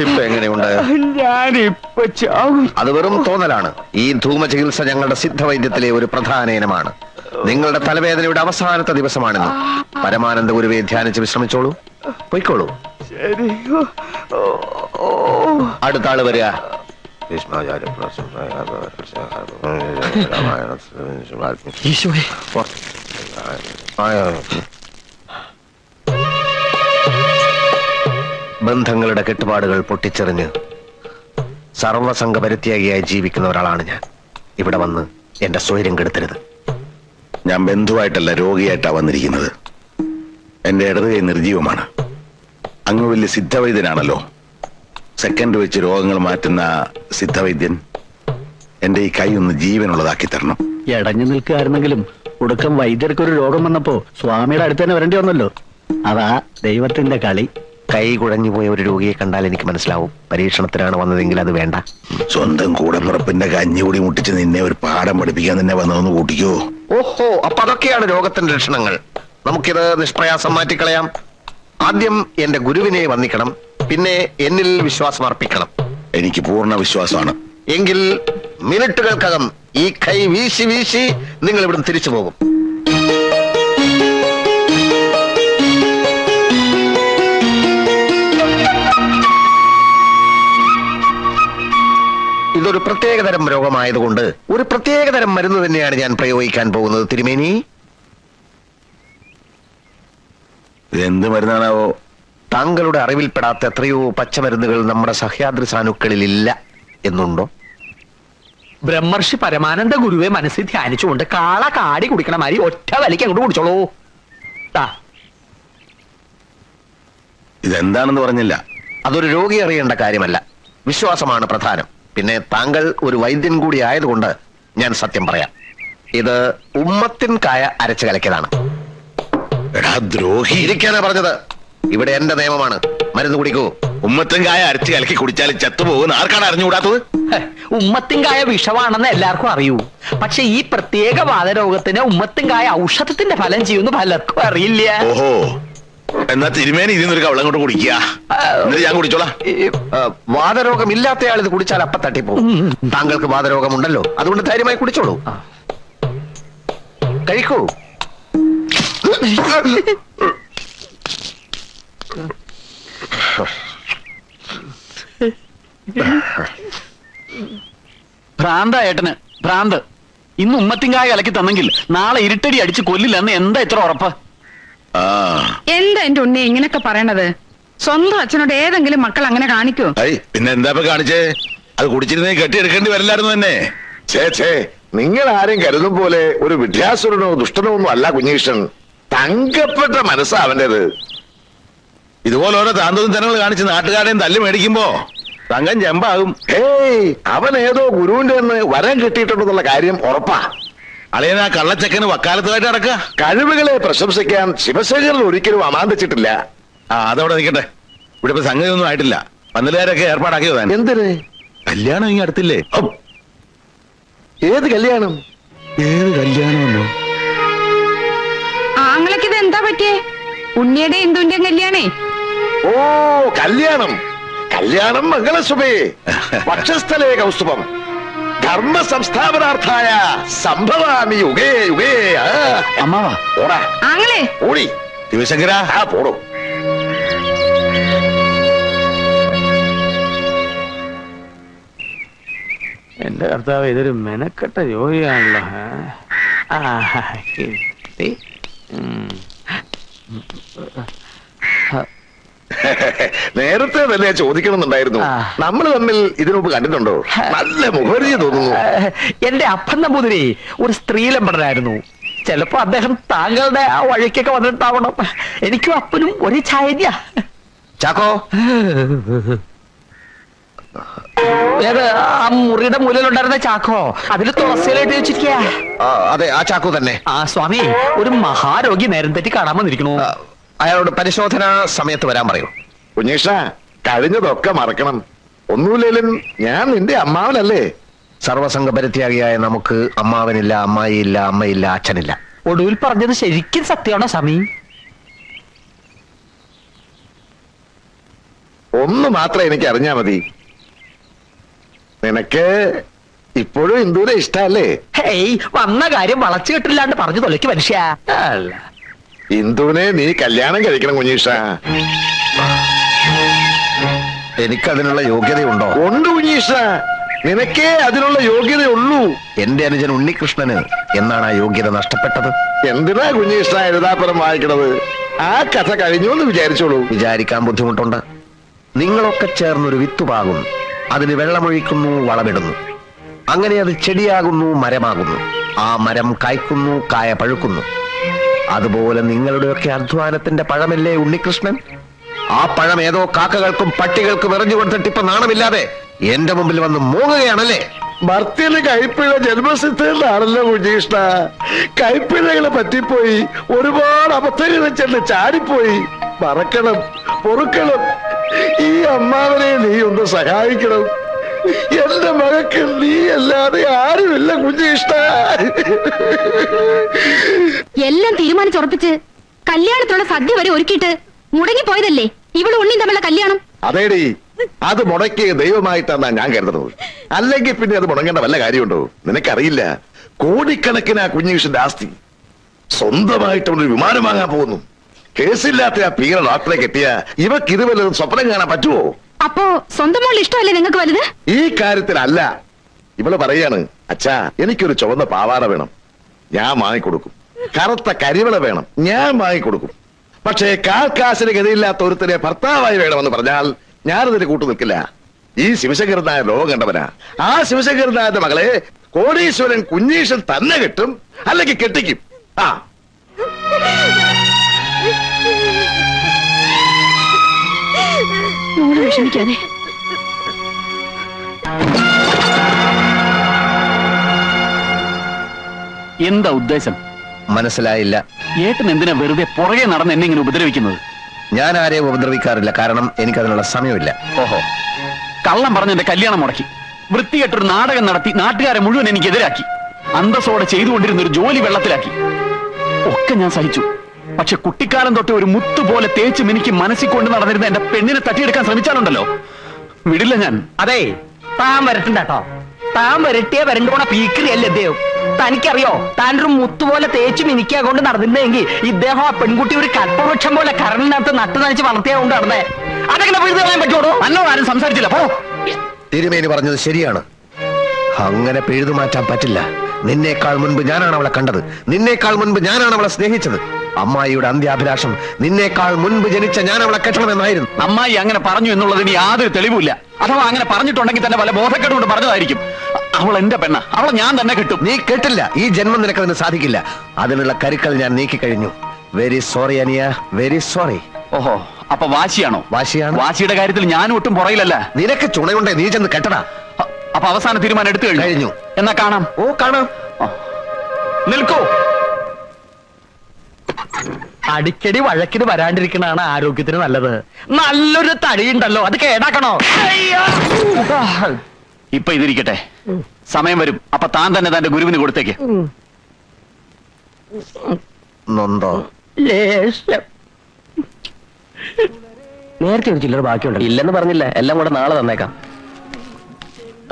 ഇപ്പൊ എങ്ങനെയുണ്ട്? ഞാനിപ്പൊ ചാവും. അത് വെറും തോന്നലാണ്. ഈ ധൂമ ചികിത്സ ഞങ്ങളുടെ സിദ്ധവൈദ്യത്തിലെ ഒരു പ്രധാന ഇനമാണ്. നിങ്ങളുടെ തലവേദനയുടെ അവസാനത്തെ ദിവസമാണെന്ന്. പരമാനന്ദ ഗുരുവെ ധ്യാനിച്ച് വിശ്രമിച്ചോളൂ, പൊയ്ക്കോളൂ. ശരി. അടുത്ത ആള് വരിക. ബന്ധങ്ങളുടെ കെട്ടുപാടുകൾ പൊട്ടിച്ചെറിഞ്ഞ് സർവസംഘപരിത്യാഗിയായി ജീവിക്കുന്ന ഒരാളാണ് ഞാൻ. ഇവിടെ വന്ന് എന്റെ സ്വൈര്യം കെടുത്തരുത്. ഞാൻ ബന്ധുവായിട്ടല്ല, രോഗിയായിട്ടാ വന്നിരിക്കുന്നത്. എന്റെ ഇടത് കൈ നിർജീവമാണ്. അങ്ങ് വലിയ സിദ്ധവൈദ്യനാണല്ലോ. സെക്കൻഡ് വെച്ച് രോഗങ്ങൾ മാറ്റുന്ന സിദ്ധവൈദ്യൻ, എന്റെ ഈ കൈ ഒന്ന് ജീവനുള്ളതാക്കി തരണം. ഇടഞ്ഞു നിൽക്കുകയായിരുന്നെങ്കിലും ഒടുക്കം വൈദ്യർക്കൊരു രോഗം വന്നപ്പോ സ്വാമിയുടെ അടുത്ത് തന്നെ വരേണ്ടി വന്നല്ലോ. അതാ ദൈവത്തിന്റെ കളി. കൈ കുഴഞ്ഞുപോയ ഒരു രോഗിയെ കണ്ടാൽ എനിക്ക് മനസ്സിലാവും പരീക്ഷണത്തിനാണ് വന്നതെങ്കിൽ അത് വേണ്ട. സ്വന്തം കൂടപ്പിറപ്പിന്റെ കഞ്ഞികൂടി മുട്ടിച്ച് നിന്നെ ഒരു പാഠം പഠിപ്പിക്കാൻ തന്നെ വന്നതെന്ന് കൂട്ടിക്കോ. ഓഹോ, അപ്പൊ അതൊക്കെയാണ് രോഗത്തിന്റെ ലക്ഷണങ്ങൾ. നമുക്കിത് നിഷ്പ്രയാസം മാറ്റിക്കളയാം. ആദ്യം എന്റെ ഗുരുവിനെ വന്ദിക്കണം, പിന്നെ എന്നിൽ വിശ്വാസം അർപ്പിക്കണം. എനിക്ക് പൂർണ്ണ വിശ്വാസമാണ്. എങ്കിൽ മിനിറ്റുകൾക്കകം ഈ കൈ വീശി വീശി നിങ്ങൾ ഇവിടുന്ന് തിരിച്ചു പോകും. ഇതൊരു പ്രത്യേകതരം രോഗമായതുകൊണ്ട് ഒരു പ്രത്യേകതരം മരുന്ന് തന്നെയാണ് ഞാൻ പ്രയോഗിക്കാൻ പോകുന്നത്. തിരുമേനി, എന്ത് മരുന്നാണാവോ? താങ്കളുടെ അറിവിൽപ്പെടാത്ത എത്രയോ പച്ചമരുന്നുകൾ നമ്മുടെ സഹ്യാദ്രി സാനുക്കളിൽ ഇല്ല എന്നുണ്ടോ? ബ്രഹ്മർഷി പരമാനന്ദ ഗുരുവെ മനസ്സിൽ ധ്യാനിച്ചുകൊണ്ട് കാള കാടി കുടിക്കണ മാതിരി ഒറ്റ വലിക്ക് അങ്ങോട്ട് കുടിച്ചോളൂ. ഇതെന്താണെന്ന് പറഞ്ഞില്ല. അതൊരു രോഗി അറിയേണ്ട കാര്യമല്ല, വിശ്വാസമാണ് പ്രധാനം. പിന്നെ താങ്കൾ ഒരു വൈദ്യൻ കൂടി ആയതുകൊണ്ട് ഞാൻ സത്യം പറയാം. ഇത് ഉമ്മത്തിൻ കായ അരച്ചു കലക്കിയതാണ്. എടാ ദ്രോഹി, ഇരിക്കാനാ പറഞ്ഞത്. ഇവിടെ എന്റെ നിയമമാണ്. മരുന്ന് കുടിക്കൂ. ഉമ്മത്തങ്കായ അരച്ച് കലക്കി കുടിച്ചാൽ ചത്തുപോകുന്ന ആർക്കാണ് അറിഞ്ഞുകൂടാത്തത്? ഉമ്മത്തിൻകായ വിഷമാണെന്ന് എല്ലാവർക്കും അറിയൂ. പക്ഷെ ഈ പ്രത്യേക വാതരോഗത്തിന് ഉമ്മത്തിൻകായ ഔഷധത്തിന്റെ ഫലം ചെയ്യുന്ന പലർക്കും അറിയില്ല. ഓഹോ, എന്നാ തിരുമേനി ഇതിന്നൊരു കവളം കൊണ്ട് കുടിക്കുക. എന്നിട്ട് ഞാൻ കുടിച്ചോളാം. വാതരോഗം ഇല്ലാത്തയാൾ ഇത് കുടിച്ചാൽ അപ്പ തട്ടിപ്പോകും. താങ്കൾക്ക് വാതരോഗമുണ്ടല്ലോ, അതുകൊണ്ട് ധൈര്യമായി കുടിച്ചോളൂ. കഴിക്കൂ. ഭ്രാന്ത ഏട്ടന് ഭ്രാന്ത്. ഇന്ന് ഉമ്മത്തിങ്കായ കലക്കി തന്നെങ്കിൽ നാളെ ഇരുട്ടടി അടിച്ച് കൊല്ലില്ലെന്ന് എന്താ ഇത്ര ഉറപ്പ്? എന്താ എന്റെ ഉണ്ണി ഇങ്ങനൊക്കെ പറയണത്? സ്വന്തം അച്ഛനോട് ഏതെങ്കിലും മക്കൾ അങ്ങനെ കാണിക്കോ? പിന്നെ എന്താ കാണിച്ചേ? അത് കുടിച്ചിരുന്നേ കെട്ടിയെടുക്കേണ്ടി വരില്ലായിരുന്നു തന്നെ. നിങ്ങൾ ആരും കരുതും പോലെ ഒരു വിദ്യാസുരനോ ദുഷ്ടനോ ഒന്നും അല്ല കുഞ്ഞീഷൻ. തങ്കപ്പെട്ട മനസ്സാ അവന്റേത്. ഇതുപോലെ ഓരോ താന്തോന്നും ജനങ്ങൾ കാണിച്ച് നാട്ടുകാരെയും തല്ലി മേടിക്കുമ്പോ തങ്കം ചെമ്പാകും. അവൻ ഏതോ ഗുരുവിന്റെ വരം കിട്ടിയിട്ടുണ്ടെന്നുള്ള കാര്യം ഉറപ്പാ. അളിയനാ കള്ളച്ചക്കന് വക്കാലത്തുമായിട്ട് നടക്കുക. കഴിവുകളെ പ്രശംസിക്കാൻ ശിവശേഖരൻ ഒരിക്കലും അമാന്തിച്ചിട്ടില്ല. അതവിടെ നിൽക്കട്ടെ. ഇവിടെ ഇപ്പൊ സംഗതി ഒന്നും ആയിട്ടില്ല. പന്തലുകാരൊക്കെ ഏർപ്പാടാക്കിയതാ. എന്തിന്? കല്യാണം ഇങ്ങനെ അടുത്തില്ലേ? ഏത് കല്യാണം? ഏത് കല്യാണമെന്നോ? ആങ്ങളൊക്കെ ഇത് എന്താ പറ്റിയേ? ഉണ്ണിയുടെ ഇന്ദുവിന്റെയും കല്യാണേ? ഓ, കല്യാണം കല്യാണം മംഗളസുമേ പക്ഷസ്ഥലേ കൗസ്തുഭം ധർമ്മ സംസ്ഥാപനാർത്ഥായ സംഭവാമി യുഗേ യുഗേ. അമ്മാവാ ഓടാ ആങ്ങളെ ഓടി. ശിവശങ്കര പോടോ. എന്റെ കർത്താവ്, ഇതൊരു മെനക്കെട്ട ജോലിയാണല്ലോ. നേരത്തെ തന്നെ ചോദിക്കണമെന്നുണ്ടായിരുന്നു. നമ്മൾ തമ്മിൽ ഇതിനുമുമ്പ് കണ്ടിട്ടുണ്ടോ? നല്ല മുഖപരിചയം തോന്നുന്നു. എന്റെ അപ്പൻ നമ്പൂതിരി ഒരു സ്ത്രീലമ്പടനായിരുന്നു. ചിലപ്പോ അദ്ദേഹം താങ്കളുടെ ആ വഴിക്കൊക്കെ വന്നിട്ടാവണം. എനിക്കും അപ്പനും ഒരു ചായന്യ. ചാക്കോ, ഏത് ആ മുറിയുടെ മൂലയിലുണ്ടായിരുന്ന ചാക്കോ? അതിൽ തുളസിയിലായിട്ട് വെച്ചിരിക്കുക. അതെ, ആ ചാക്കോ തന്നെ. ആ സ്വാമി, ഒരു മഹാരോഗി നേരം തെറ്റി കാണാൻ വന്നിരിക്കണു. അയാളോട് പരിശോധന സമയത്ത് വരാൻ പറയൂ. കുഞ്ഞീഷ, കഴിഞ്ഞതൊക്കെ മറക്കണം. ഒന്നുമില്ലേലും ഞാൻ നിന്റെ അമ്മാവനല്ലേ? സർവസംഘപരിത്യാഗിയായ നമുക്ക് അമ്മാവനില്ല, അമ്മായിയില്ല, അമ്മയില്ല, അച്ഛനില്ല. ഒടുവിൽ പറഞ്ഞത് ശരിക്കും സത്യമാണോ സ്വാമി? ഒന്ന് മാത്രം എനിക്ക് അറിഞ്ഞാ മതി. നിനക്ക് ഇപ്പോഴും ഇന്ദുവിനെ ഇഷ്ടല്ലേ? ഹേയ്, വന്ന കാര്യം വളച്ചു കെട്ടില്ലാണ്ട് പറഞ്ഞു തൊലയ്ക്ക് മനുഷ്യ. അല്ല, ഇന്ദുവിനെ നീ കല്യാണം കഴിക്കണം കുഞ്ഞീഷ. എനിക്കതിനുള്ള യോഗ്യതയുണ്ടോ? ഉണ്ട് കുഞ്ഞീഷ, നിനക്കേ അതിനുള്ള യോഗ്യതയുള്ളൂ. എന്റെ അനുജൻ ഉണ്ണികൃഷ്ണന് എന്നാണ് ആ യോഗ്യത നഷ്ടപ്പെട്ടത്? എന്തിനാ കുഞ്ഞീഷ എഴുതാപ്പുറം വായിക്കണത്? ആ കഥ കഴിഞ്ഞു എന്ന് വിചാരിച്ചോളൂ. വിചാരിക്കാൻ ബുദ്ധിമുട്ടുണ്ട്. നിങ്ങളൊക്കെ ചേർന്നൊരു വിത്തുപാകുന്നു, അതിന് വെള്ളമൊഴിക്കുന്നു, വളമിടുന്നു. അങ്ങനെ അത് ചെടിയാകുന്നു, മരമാകുന്നു. ആ മരം കായ്ക്കുന്നു, കായ പഴുക്കുന്നു. അതുപോലെ നിങ്ങളുടെയൊക്കെ അധ്വാനത്തിന്റെ പഴമല്ലേ ഉണ്ണികൃഷ്ണൻ? ആ പഴം ഏതോ കാക്കകൾക്കും പട്ടികൾക്കും എറിഞ്ഞു കൊടുത്തിട്ട് ഇപ്പൊ നാണമില്ലാതെ എന്റെ മുമ്പിൽ വന്ന് മൂങ്ങുകയാണല്ലേ? ഭർത്തിന് കൈപ്പിഴ ജന്മസിദ്ധയിലാണല്ലോ കുഞ്ഞീഷ്ണ. കൈപ്പിഴകളെ പറ്റിപ്പോയി, ഒരുപാട് അബദ്ധങ്ങൾ ചെന്ന് ചാടിപ്പോയി. മറക്കണം, പൊറുക്കണം. ഈ അമ്മാവനെ നീ ഒന്ന് സഹായിക്കണം. എന്റെ മകൾക്ക് നീ അല്ലാതെ ആരുമില്ല കുഞ്ഞീഷ്ണ. എല്ലാം തീരുമാനിച്ചുറപ്പിച്ച് കല്യാണത്തിനുള്ള സദ്യ വരെ ഒരുക്കിയിട്ട് മുടങ്ങിപ്പോയതല്ലേ ഇവള് ഉണ്ണിയും തമ്മിലുള്ള കല്യാണം? അതേടി, അത് മുടക്കിയ ദൈവമായിട്ടാണ് ഞാൻ കരുതുന്നത്. അല്ലെങ്കിൽ പിന്നെ അത് മുടങ്ങേണ്ട വല്ല കാര്യമുണ്ടോ? നിനക്കറിയില്ല, കോടിക്കണക്കിന് ആ കുഞ്ഞീഷിന്റെ ആസ്തി. സ്വന്തമായിട്ട് ഒരു വിമാനം വാങ്ങാൻ പോകുന്നു. കേസില്ലാത്ത ആ പീറ ഡോക്ടറെ കെട്ടിയ ഇവക്ക് ഇത് വല്ലതും സ്വപ്നം കാണാൻ പറ്റുമോ? അപ്പോ സ്വന്തം മോൾ ഇഷ്ടമല്ലേ നിങ്ങൾക്ക് വലുത്? ഈ കാര്യത്തിലല്ല. ഇവള് പറയാണ്, അച്ഛാ എനിക്കൊരു ചുവന്ന പാവാട വേണം, ഞാൻ വാങ്ങിക്കൊടുക്കും. കറുത്ത കരിവള വേണം, ഞാൻ വാങ്ങിക്കൊടുക്കും. പക്ഷേ കാശിന് ഗതിയില്ലാത്ത ഒരുത്തരെ ഭർത്താവായി വേണമെന്ന് പറഞ്ഞാൽ ഞാനതിന് കൂട്ടു നിൽക്കില്ല. ഈ ശിവശങ്കരനായ ലോകം കണ്ടവനാ. ആ ശിവശങ്കരനായ മകളെ കോടീശ്വരൻ കുഞ്ഞീഷൻ തന്നെ കെട്ടും, അല്ലെങ്കിൽ കെട്ടിക്കും. ആ മോള് വിഷമിക്കാതെ. എന്താ ഉദ്ദേശം? മനസ്സിലായില്ല. ഏട്ടൻ എന്തിനാ വെറുതെ പുറകെ നടന്ന് എന്നെ ഇങ്ങനെ ഉപദ്രവിക്കുന്നത്? ഞാൻ ആരെയും ഉപദ്രവിക്കാറില്ല, കാരണം എനിക്കതിനുള്ള സമയമില്ല. ഓഹോ, കള്ളം പറഞ്ഞ് എന്റെ കല്യാണം മുടക്കി, വൃത്തികെട്ടൊരു നാടകം നടത്തി നാട്ടുകാരെ മുഴുവൻ എനിക്കെതിരാക്കി, അന്തസ്സോടെ ചെയ്തുകൊണ്ടിരുന്ന ഒരു ജോലി വെള്ളത്തിലാക്കി. ഒക്കെ ഞാൻ സഹിച്ചു. പക്ഷെ കുട്ടിക്കാലം തൊട്ട് ഒരു മുത്തുപോലെ തേച്ച് മിനിക്ക് മനസ്സിൽ കൊണ്ട് നടന്നിരുന്ന എന്റെ പെണ്ണിനെ തട്ടിയെടുക്കാൻ ശ്രമിച്ചാലുണ്ടല്ലോ, വിടില്ല ഞാൻ. അതെ, താൻ വരട്ടുണ്ടോ? താൻ വരട്ടിയ വരണ്ടോണ പീക്കറിയല്ലേ ഇദ്ദേഹം. തനിക്കറിയോ, താൻ ഒരു മുത്തുപോലെ തേച്ച് മിനിക്കാ കൊണ്ട് നടന്നിരുന്നെങ്കിൽ ഇദ്ദേഹം ആ പെൺകുട്ടി ഒരു കൽപ്പവൃക്ഷം പോലെ കരണിനകത്ത് നട്ടു നനച്ച് വളർത്തിയാ കൊണ്ട് നടന്നേ. അതെങ്ങനെ പിഴുതു കളയാൻ പറ്റുമോ? നല്ലോ ആരും സംസാരിച്ചില്ല. പോ. തിരുമേനി പറഞ്ഞത് ശരിയാണ്. അങ്ങനെ പിഴുതു മാറ്റാൻ പറ്റില്ല. നിന്നേക്കാൾ മുൻപ് ഞാനാണ് അവളെ കണ്ടത്, നിന്നേക്കാൾ മുൻപ് ഞാനാണ് അവളെ സ്നേഹിച്ചത്. അമ്മായിയുടെ അന്ത്യാഭിലാഷം നിന്നേക്കാൾ മുൻപ് ജനിച്ച ഞാൻ അവളെ കെട്ടണമെന്നായിരുന്നു. അമ്മായി അങ്ങനെ പറഞ്ഞു എന്നുള്ളതിന് യാതൊരു തെളിവില്ല. അഥവാ അങ്ങനെ പറഞ്ഞിട്ടുണ്ടെങ്കിൽ തന്നെ വല്ല ബോധക്കേട് കൊണ്ട് പറഞ്ഞതായിരിക്കും. അവൾ എന്റെ പെണ്ണ, അവളെ ഞാൻ തന്നെ കിട്ടും. നീ കേട്ടില്ല. ഈ ജന്മം നിനക്കതിന് സാധിക്കില്ല. അതിനുള്ള കരുക്കൾ ഞാൻ നീക്കിക്കഴിഞ്ഞു. വെരി സോറി അനിയ, വെരി സോറി. ഓഹോ, അപ്പൊ വാശിയാണോ? വാശിയാണ്. വാശിയുടെ കാര്യത്തിൽ ഞാൻ ഒട്ടും പുറയിലല്ല. നിനക്ക് ചുണയുണ്ടേ, നീ ചെന്ന് കെട്ടടാ. അപ്പൊ അവസാന തീരുമാനം എടുത്തു കഴിഞ്ഞു. എന്നാ കാണാം. ഓ, കാണാം. നിൽക്കൂ. അടിക്കടി വഴക്കിന് വരാണ്ടിരിക്കണാണ് ആരോഗ്യത്തിന് നല്ലത്. നല്ലൊരു തടിയുണ്ടല്ലോ, അത് കേടാക്കണോ? ഇപ്പൊ ഇതിരിക്കട്ടെ, സമയം വരും. അപ്പൊ താൻ തന്നെ തന്റെ ഗുരുവിന് കൊടുത്തേക്ക്. നൊന്തോ? ലേശം. നേരത്തെ ഒരു ചില്ലറ ബാക്കിയുണ്ട്. ഇല്ലെന്ന് പറഞ്ഞില്ല, എല്ലാം കൂടെ നാളെ തന്നേക്കാം.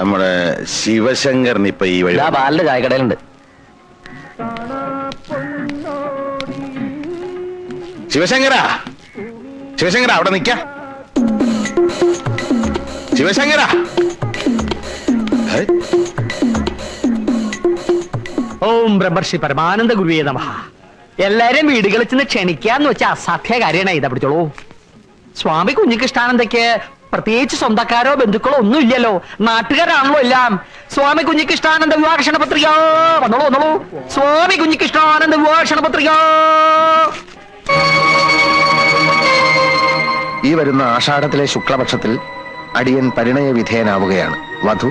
നമ്മുടെ ശിവശങ്കരൻ ഇപ്പൊ ഈ വഴി ബാലിന്റെ ചായക്കടയിലുണ്ട്. ശിവശങ്കര, ശിവശങ്കര അവിടെ നിക്ക. ശിവശങ്കര, ഓം ബ്രഹ്മർഷി പരമാനന്ദ ഗുരുവേ നമഃ. എല്ലാരെയും വീടുകളിൽ ചെന്ന് ക്ഷണിക്കാന്ന് വെച്ച അസാധ്യ കാര്യമാണ്. ഇതാ പിടിച്ചോളൂ. സ്വാമി കുഞ്ഞികൃഷ്ണാനന്ദയ്ക്ക് പ്രത്യേകിച്ച് സ്വന്തക്കാരോ ബന്ധുക്കളോ ഒന്നും ഇല്ലല്ലോ, നാട്ടുകാരാണല്ലോ എല്ലാം. സ്വാമി കുഞ്ഞികൃഷ്ണാനന്ദ വിവാഹ ക്ഷണപത്രിക. വന്നോളൂ വന്നോളൂ. സ്വാമി കുഞ്ഞികൃഷ്ണാനന്ദ വിവാഹ ക്ഷണപത്രിക. ഈ വരുന്ന ആഷാഢത്തിലെ ശുക്ലപക്ഷത്തിൽ അടിയൻ പരിണയ വിധേയനാവുകയാണ്. വധു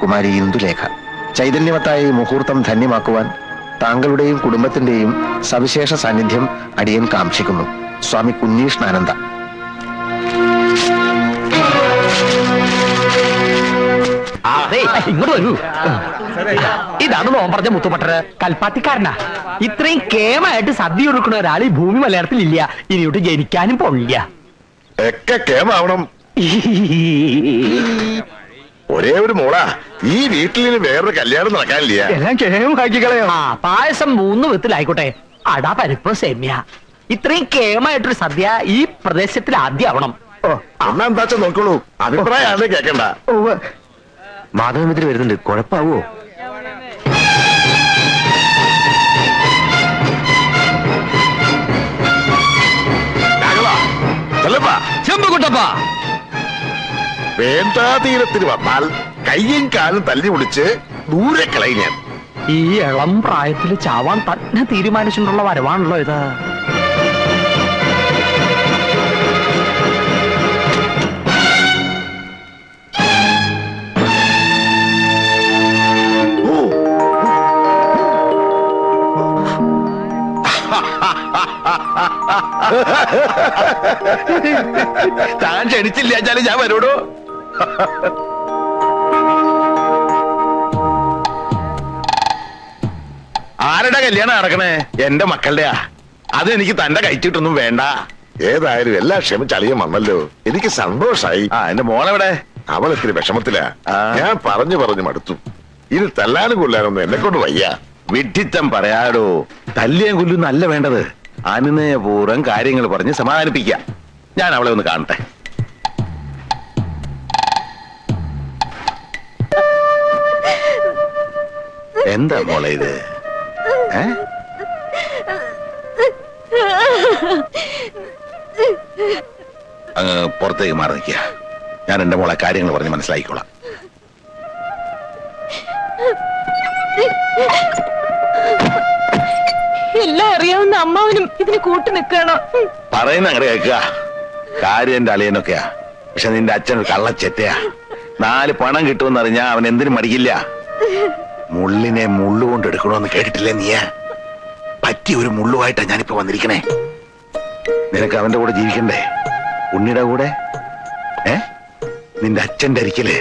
കുമാരി ഇന്ദുലേഖ. ചൈതന്യവത്തായ ഈ മുഹൂർത്തം ധന്യമാക്കുവാൻ താങ്കളുടെയും കുടുംബത്തിന്റെയും സവിശേഷ സാന്നിധ്യം അടിയൻ കാംക്ഷിക്കുന്നു. സ്വാമി കുഞ്ഞീഷ്ണാനന്ദ. ഇങ്ങോട്ട് വരൂ. ഇതാണ് നോൻ പറഞ്ഞ മുത്തുപട്ടര്, കൽപ്പാത്തിക്കാരനാ. ഇത്രയും കേമായിട്ട് സദ്യ ഒരുക്കുന്ന ഒരാൾ ഈ ഭൂമി മലയാളത്തിൽ ഇല്ല. ഇനിയോട്ട് ജനിക്കാനും പോണില്ല. ഒക്കെ കേമാവണം. ഒരേ ഒരു മോളാ, ഈ വീട്ടിൽ ഇനി വേറൊരു കല്യാണം നടക്കാനില്ല. എല്ലാം കേമാക്കിക്കളയോ. ആ പായസം 3 വിധത്തിലായിക്കോട്ടെ. അട, പരിപ്പ്, സേമ്യ. ഇത്രയും കേമായിട്ടൊരു സദ്യ ഈ പ്രദേശത്തിൽ ആദ്യം ആവണം. എന്നാ എന്താച്ചാ നോക്കോളൂ, അഭിപ്രായമാണ് കേക്കണ്ട. മാധവമിത്രി വരുന്നുണ്ട്, കുഴപ്പാവോ? ചെമ്പുകുട്ടപ്പ, വേണ്ടാതീരത്തിന് വന്നാൽ കയ്യും കാലും തല്ലി പിടിച്ച് ദൂരെ കളയും ഞാൻ. ഈ ഇളം പ്രായത്തിൽ ചാവാൻ തന്നെ തീരുമാനിച്ചിട്ടുള്ള വരവാണല്ലോ ഇത്. താൻ ക്ഷണിച്ചില്ല വെച്ചാലും ഞാൻ വരൂടോ. ആരുടെ കല്യാണം നടക്കണേ? എന്റെ മക്കളുടെയാ. അത് എനിക്ക് തന്റെ കഴിച്ചിട്ടൊന്നും വേണ്ട. ഏതായാലും എല്ലാ ക്ഷമിച്ച് അളിയൻ വന്നല്ലോ, എനിക്ക് സന്തോഷായി. ആ, എന്റെ മോളെവിടെ? അവൾ ഇത്തിരി വിഷമത്തിലാ. ആ. ഞാൻ പറഞ്ഞു മടുത്തു. ഇത് തല്ലാനും കൊല്ലാനൊന്നും എന്നെ കൊണ്ട് വയ്യ. വിഡ്ഢിത്തം പറയാടോ. തല്ലിയും കൊല്ലുന്നല്ല വേണ്ടത്. അനുനയപൂർവ്വം കാര്യങ്ങൾ പറഞ്ഞ് സമാധാനിപ്പിക്കാം. ഞാൻ അവളെ ഒന്ന് കാണട്ടെ. എന്താ മോളെ ഇത്? അങ്ങ് പുറത്തേക്ക് മാറി നിൽക്കുക. ഞാൻ എന്റെ മോളെ കാര്യങ്ങൾ പറഞ്ഞ് മനസ്സിലാക്കിക്കോളാം. എല്ലാം അറിയാവുന്ന അമ്മാവനും ഇതിന് കൂട്ടു നിൽക്കണോ? പറയുന്ന അങ്ങനെ കേൾക്കുക. കാര്യം എന്റെ അളിയനൊക്കെയാ. പക്ഷെ നിന്റെ അച്ഛൻ ഒരു കള്ളച്ചെറ്റയാ. 4 പണം കിട്ടുമെന്ന് അറിഞ്ഞാ അവൻ എന്തിനും മടിക്കില്ല. മുള്ളിനെ മുള്ളുകൊണ്ട് എടുക്കണമെന്ന് കേട്ടിട്ടില്ലേ നീ? പറ്റിയ ഒരു മുള്ളുമായിട്ടാ ഞാനിപ്പോ വന്നിരിക്കണേ. നിനക്ക് അവന്റെ കൂടെ ജീവിക്കണ്ടേ? ഉണ്ണിയുടെ കൂടെ. നിന്റെ അച്ഛന്റെ അരിക്കല്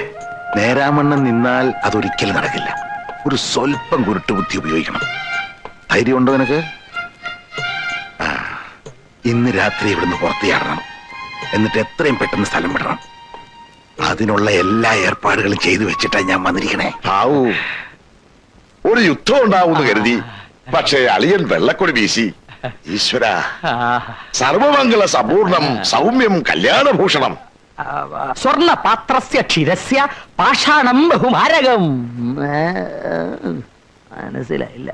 നേരാമണ്ണം നിന്നാൽ അതൊരിക്കലും നടക്കില്ല. ഒരു സ്വല്പം കുരുട്ട് ബുദ്ധി ഉപയോഗിക്കണം. ധൈര്യമുണ്ടോ നിനക്ക്? ഇന്ന് രാത്രി ഇവിടുന്ന് പുറത്തിയാടണം. എന്നിട്ട് എത്രയും പെട്ടെന്ന് സ്ഥലം വിടണം. അതിനുള്ള എല്ലാ ഏർപ്പാടുകളും ചെയ്തു വെച്ചിട്ടാ ഞാൻ വന്നിരിക്കണേ. ആവൂ, ഒരു യുദ്ധം ഉണ്ടാവുമെന്ന് കരുതി. പക്ഷേ അളിയൻ വെള്ളക്കൊടി വീശി. ഈശ്വര, സർവമംഗള സമ്പൂർണം സൗമ്യം കല്യാണഭൂഷണം. സ്വർണ്ണ പാത്രസ്യ ക്ഷീരസ്യ പാഷാണം ബഹുമാരകം. മനസ്സിലായില്ല.